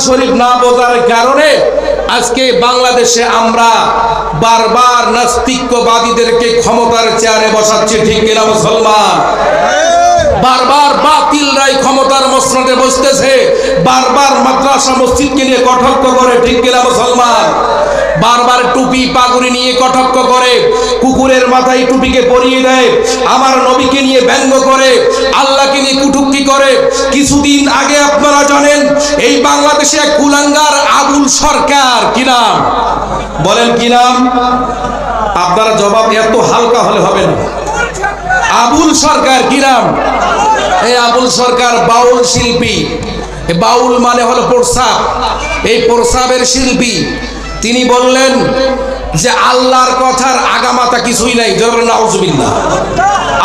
শরীফ না বোঝার কারণে আজকে বাংলাদেশে আমরা বারবার নাস্তিকবাদীদেরকে ক্ষমতার চেয়ারে বসাচ্ছি, ঠিক কিনা মুসলমান? বারবার বাতিলরাই ক্ষমতার মসনদে বসতেছে, বারবার মাদ্রাসা মসজিদকে নিয়ে কটাক্ষ করে, ঠিক কিনা মুসলমান? বারবার টুপি পাগড়ি নিয়ে কটাক্ষ করে, কুকুরের মাথায় টুপিকে পরিয়ে দেয়, আমার নবীকে নিয়ে ব্যঙ্গ করে, আল্লাহকে নিয়ে কুটুক্তি করে। কিছুদিন আগে আপনারা জানেন এই বাংলাদেশে এক কুলাঙ্গার আবুল সরকার, কি নাম বলেন, কি নাম? আপনারা জবাব এত হালকা হলে হবে না। আবুল সরকার, কি নাম? এই আবুল সরকার বাউল শিল্পী। বাউল মানে হলো প্রস্রাব, এই প্রস্রাবের শিল্পী। তিনি বললেন যে আল্লাহর কথার আগামাতা কিছুই নাই, নাউজুবিল্লাহ।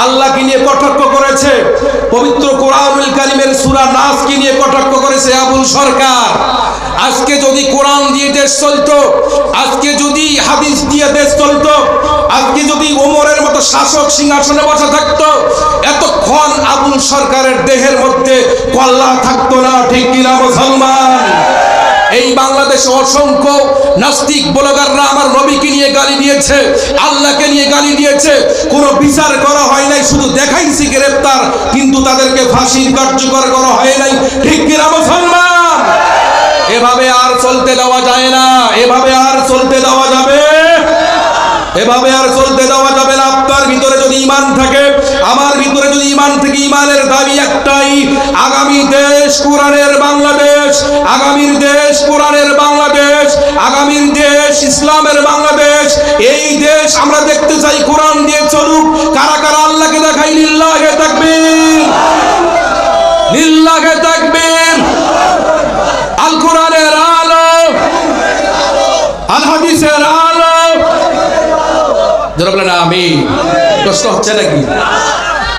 আল্লাহকে নিয়ে কটাক্ষ করেছে, পবিত্র কোরআনুল কারীমের সূরা নাসকে নিয়ে কটাক্ষ করেছে আবুল সরকার। আজকে যদি কোরআন দিয়ে দেশ চলতো, আজকে যদি হাদিস দিয়ে দেশ চলতো, আজকে যদি ওমরের মতো শাসক সিংহাসনে বসে থাকতো, এতক্ষণ আবুল সরকারের দেহের মধ্যে কল্লা থাকতো না, ঠিক কিনা মুসলমান? এই বাংলাদেশে অসংখ্য নাস্তিক ব্লগাররা আমার নবীকে নিয়ে গালি দিয়েছে, আল্লাহকে নিয়ে গালি দিয়েছে, কোনো বিচার করা হয় নাই, শুধু দেখাইছি গ্রেফতার, কিন্তু তাদেরকে ফাঁসির কার্যকর করা হয় নাই, ঠিক কিনা মুসলমান? এভাবে আর চলতে দেওয়া যায় না, এভাবে আর চলতে দেওয়া যাবে, এভাবে আর চলতে দেওয়া যাবে না। আপনার ভিতরে যদি ঈমান থাকে, আমার ভিতরে যদি ঈমান থাকে, ঈমানের দাবি একটাই, আগামী দেশ কোরআনের বাংলাদেশ, আগামীর দেশ কোরআনের বাংলাদেশ, আগামীর দেশ ইসলামের বাংলাদেশ। এই দেশ আমরা দেখতে চাই কোরআন দিয়ে চলুক। কারা কারা আল্লাহকে দেখাই? লিল্লাহে তাকবীর, লিল্লাহে তাকবীর। আল কোরআনের আলো, আল হাদিসের আলো। যারা বলেন আমিন। কষ্ট হচ্ছে নাকি?